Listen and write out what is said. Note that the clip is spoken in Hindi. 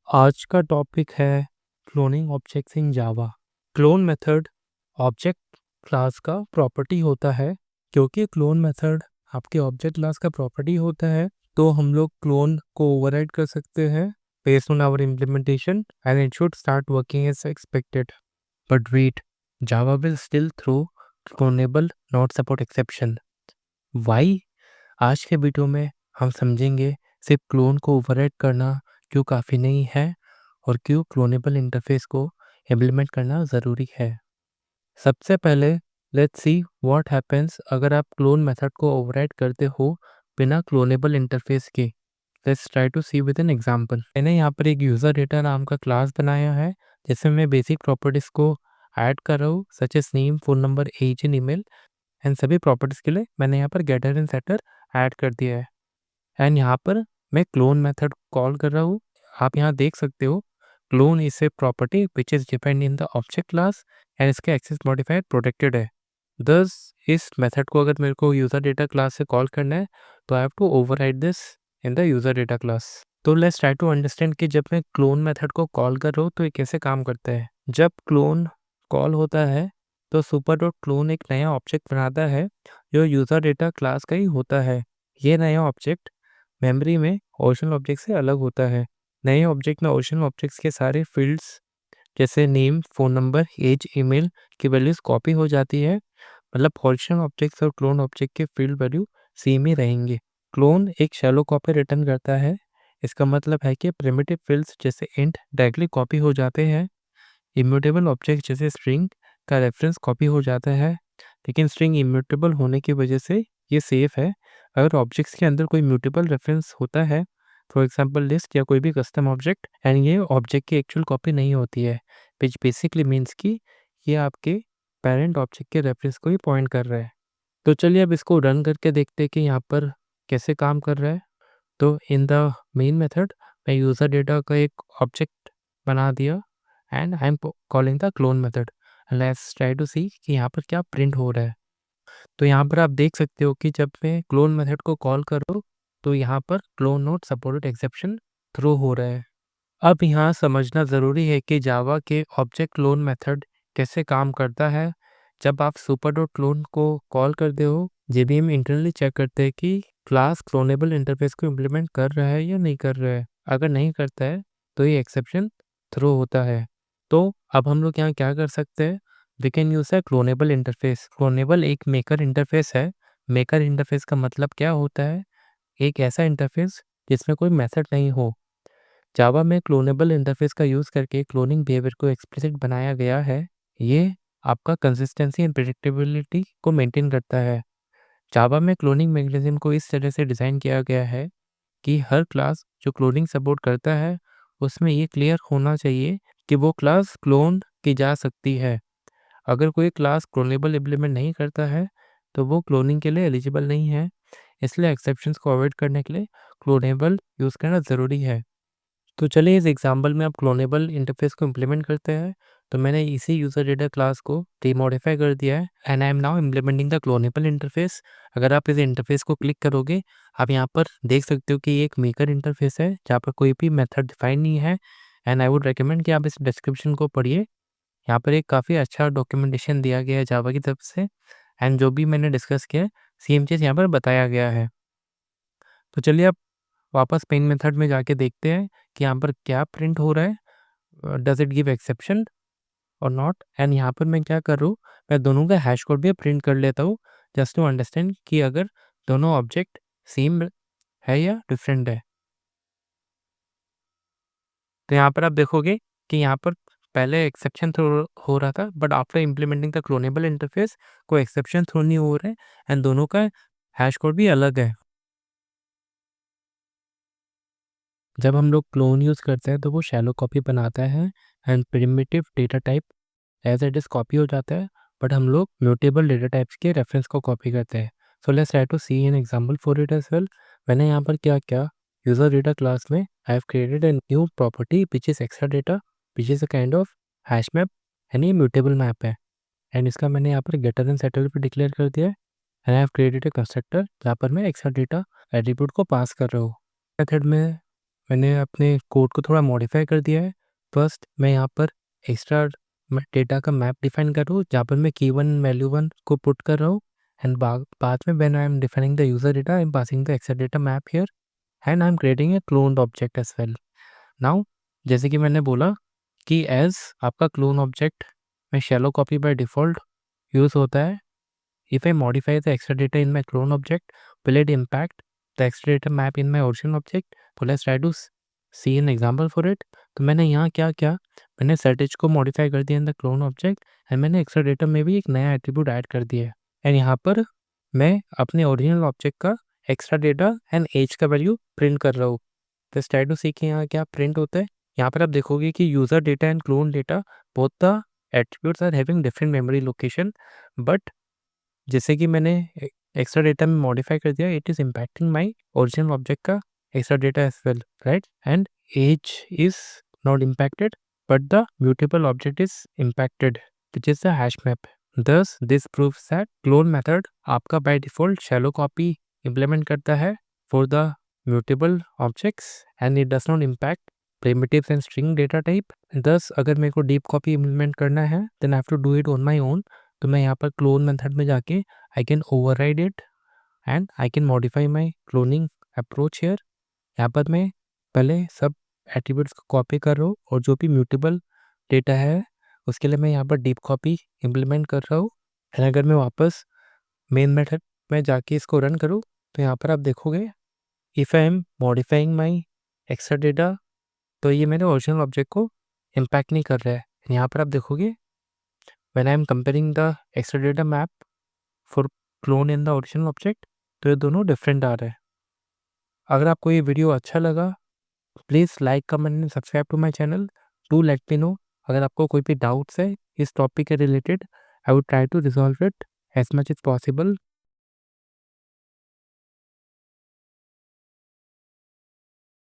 आज का टॉपिक है cloning objects in Java. Clone method object class का प्रॉपर्टी होता है। क्योंकि क्लोन मेथड आपके ऑब्जेक्ट क्लास का प्रॉपर्टी होता है, तो हम लोग क्लोन को ओवरराइड कर सकते हैं based on our implementation and it should start working as expected. But wait, Java will still throw cloneable not support exception. Why? आज के वीडियो में हम समझेंगे सिर्फ क्लोन को ओवरराइड करना क्यों काफ़ी नहीं है और क्यों क्लोनेबल इंटरफेस को इम्प्लीमेंट करना ज़रूरी है। सबसे पहले लेट्स सी व्हाट हैपेंस अगर आप क्लोन मेथड को ओवरराइड करते हो बिना क्लोनेबल इंटरफेस के। Let's try to see with an example. मैंने यहाँ पर एक यूज़र डेटा नाम का क्लास बनाया है जिसमें मैं बेसिक प्रॉपर्टीज़ को ऐड कर रहा हूँ, such as name, phone number, age and email. And सभी प्रॉपर्टीज़ के लिए मैंने यहाँ पर गेटर एंड सेटर ऐड कर दिया है। एंड यहाँ पर मैं क्लोन मेथड कॉल कर रहा हूँ। आप यहाँ देख सकते हो clone is a property which is defined in the object class and इसका एक्सेस मॉडिफायर प्रोटेक्टेड है। दस इस मेथड को अगर मेरे को यूज़र डेटा क्लास से कॉल करना है तो I have to override this in the user data class. तो लेट्स ट्राई टू अंडरस्टैंड कि जब मैं क्लोन मेथड को कॉल कर रहा हूँ तो ये कैसे काम करता है। जब क्लोन कॉल होता है तो सुपर डॉट क्लोन एक नया ऑब्जेक्ट बनाता है जो यूज़र डेटा क्लास का ही होता है। ये नया ऑब्जेक्ट मेमोरी में ओरिजिनल ऑब्जेक्ट से अलग होता है। नए ऑब्जेक्ट में ओरिजिनल ऑब्जेक्ट्स के सारे फील्ड्स जैसे name, phone number, age, email की वैल्यूज़ कॉपी हो जाती है। मतलब ओरिजिनल ऑब्जेक्ट्स और क्लोन ऑब्जेक्ट के फील्ड वैल्यू सेम ही रहेंगे। क्लोन एक शैलो कॉपी रिटर्न करता है। इसका मतलब है कि प्रिमिटिव फील्ड्स जैसे इंट डायरेक्टली कॉपी हो जाते हैं। इम्यूटेबल ऑब्जेक्ट जैसे स्ट्रिंग का रेफरेंस कॉपी हो जाता है, लेकिन स्ट्रिंग इम्यूटेबल होने की वजह से ये सेफ है। अगर ऑब्जेक्ट्स के अंदर कोई म्यूटेबल रेफरेंस होता है, फॉर एग्जांपल लिस्ट या कोई भी कस्टम ऑब्जेक्ट, एंड ये ऑब्जेक्ट की एक्चुअल कॉपी नहीं होती है, विच बेसिकली मीन्स कि ये आपके पेरेंट ऑब्जेक्ट के रेफरेंस को ही पॉइंट कर रहा है। तो चलिए अब इसको रन करके देखते हैं कि यहाँ पर कैसे काम कर रहा है। तो इन द मेन मेथड मैं यूज़र डेटा का एक ऑब्जेक्ट बना दिया and I am calling the clone method. Let's try to see कि यहाँ पर क्या प्रिंट हो रहा है। तो यहाँ पर आप देख सकते हो कि जब मैं क्लोन मेथड को कॉल करूँ तो यहाँ पर clone not supported exception throw हो रहा है। अब यहाँ समझना ज़रूरी है कि जावा के ऑब्जेक्ट क्लोन मेथड कैसे काम करता है। जब आप सुपर डॉट क्लोन को कॉल करते हो, जेबीएम इंटरनली चेक करते हैं कि क्लास क्लोनेबल इंटरफेस को इम्प्लीमेंट कर रहा है या नहीं कर रहा है। अगर नहीं करता है तो ये एक्सेप्शन थ्रो होता है। तो अब हम लोग यहाँ क्या कर सकते हैं, वी कैन यूज़ है क्लोनेबल इंटरफेस। क्लोनेबल एक मेकर इंटरफेस है। मेकर इंटरफेस का मतलब क्या होता है, एक ऐसा इंटरफेस जिसमें कोई मेथड नहीं हो। जावा में क्लोनेबल इंटरफेस का यूज़ करके क्लोनिंग बिहेवियर को एक्सप्लिसिट बनाया गया है। ये आपका कंसिस्टेंसी एंड प्रेडिक्टेबिलिटी को मेंटेन करता है। जावा में क्लोनिंग मैकेनिज्म को इस तरह से डिज़ाइन किया गया है कि हर क्लास जो क्लोनिंग सपोर्ट करता है उसमें ये क्लियर होना चाहिए कि वो क्लास क्लोन की जा सकती है। अगर कोई क्लास क्लोनेबल इम्प्लीमेंट नहीं करता है तो वो क्लोनिंग के लिए एलिजिबल नहीं है। इसलिए एक्सेप्शंस को अवॉइड करने के लिए क्लोनेबल यूज़ करना ज़रूरी है। तो चलिए इस एग्जांपल में आप क्लोनेबल इंटरफेस को इम्प्लीमेंट करते हैं। तो मैंने इसी यूज़र डेटा क्लास को डीमॉडिफाई कर दिया है and I M now implementing the clonable interface. अगर आप इस इंटरफेस को क्लिक करोगे, आप यहाँ पर देख सकते हो कि ये एक मेकर इंटरफेस है जहाँ पर कोई भी मेथड डिफाइन नहीं है। एंड आई वुड रिकमेंड कि आप इस डिस्क्रिप्शन को पढ़िए। यहाँ पर एक काफ़ी अच्छा डॉक्यूमेंटेशन दिया गया है जावा की तरफ से, एंड जो भी मैंने डिस्कस किया है सेम चीज़ यहाँ पर बताया गया है। तो चलिए अब वापस मेन मेथड में जाके देखते हैं कि यहाँ पर क्या प्रिंट हो रहा है, डज इट गिव एक्सेप्शन और नॉट। एंड यहाँ पर मैं क्या कर रहा हूँ, मैं दोनों का हैश कोड भी प्रिंट कर लेता हूँ जस्ट टू अंडरस्टैंड कि अगर दोनों ऑब्जेक्ट सेम है या डिफरेंट है। तो यहाँ पर आप देखोगे कि यहाँ पर पहले एक्सेप्शन थ्रो हो रहा था, but after implementing the clonable interface कोई एक्सेप्शन थ्रो नहीं हो रहा है एंड दोनों का हैश कोड भी अलग है। जब हम लोग क्लोन यूज़ करते हैं तो वो शैलो कॉपी बनाता है and primitive data type as it is copy हो जाता है, बट हम लोग म्यूटेबल डेटा टाइप्स के रेफरेंस को कॉपी करते हैं। So let's try to see an example for it as well. मैंने यहाँ पर क्या किया, यूज़र डेटा क्लास में I have created a new property which is extra data which is a kind of hash map and ये म्यूटेबल मैप है। एंड इसका मैंने यहाँ पर गेटर एंड सेटर भी डिक्लेयर कर दिया है and I have created A constructor जहाँ पर मैं एक्स्ट्रा डेटा एट्रीब्यूट को पास कर रहा हूँ। मेथड में मैंने अपने कोड को थोड़ा मॉडिफाई कर दिया है। फर्स्ट मैं यहाँ पर एक्स्ट्रा डेटा का मैप डिफाइन कर रहा हूँ, जहाँ पर मैं की वन वैल्यू वन को पुट कर रहा हूँ, एंड बाद में when I am defining the user data I am passing the extra data map here, and I am creating a cloned object as well. Now जैसे कि मैंने बोला कि एज आपका क्लोन ऑब्जेक्ट में shallow copy by default use होता है। If I modify the extra data in my clone object, will it impact the extra data map in my original object? तो let's try to see an example for it. तो मैंने यहाँ क्या किया, मैंने सेटिज को मॉडिफाई कर दिया in the clone object, and मैंने एक्स्ट्रा डेटा में भी एक नया एट्रीब्यूट ऐड कर दिया है। एंड यहाँ पर मैं अपने ओरिजिनल ऑब्जेक्ट का एक्स्ट्रा डेटा एंड एज का वैल्यू प्रिंट कर रहा हूँ। तो स्टार्ट टू सी के यहाँ क्या प्रिंट होता है। यहाँ पर आप देखोगे कि user data and clone data both the attributes are having different memory location, but जैसे कि मैंने एक्स्ट्रा डेटा में मॉडिफाई कर दिया, it is impacting my original object का extra data as well, right? And age is not impacted, but the mutable object is impacted, which is the hash map. Thus, this proves that clone method आपका by default shallow copy implement करता है for the mutable objects and it does not impact primitives and string data type. Thus, अगर मेरे को deep copy implement करना है then I have to do it on my own. तो मैं यहाँ पर clone method में जाके I can override it and I can modify my cloning approach here. यहाँ पर मैं पहले सब एट्रीब्यूट्स को कॉपी कर रहा हूँ और जो भी म्यूटेबल डेटा है उसके लिए मैं यहाँ पर डीप कॉपी इम्प्लीमेंट कर रहा हूँ। एंड अगर मैं वापस मेन मेथड में जाके इसको रन करूँ तो यहाँ पर आप देखोगे if I am modifying my extra data, तो ये मेरे ओरिजिनल ऑब्जेक्ट को इम्पैक्ट नहीं कर रहा है। यहाँ पर आप देखोगे when I am comparing the extra data map for clone in the original object, तो ये दोनों डिफरेंट आ रहे हैं। अगर आपको ये वीडियो अच्छा लगा, please like comment and subscribe to my channel. Do let me know अगर आपको कोई भी डाउट्स है इस टॉपिक के related. I would try to resolve it as much as possible.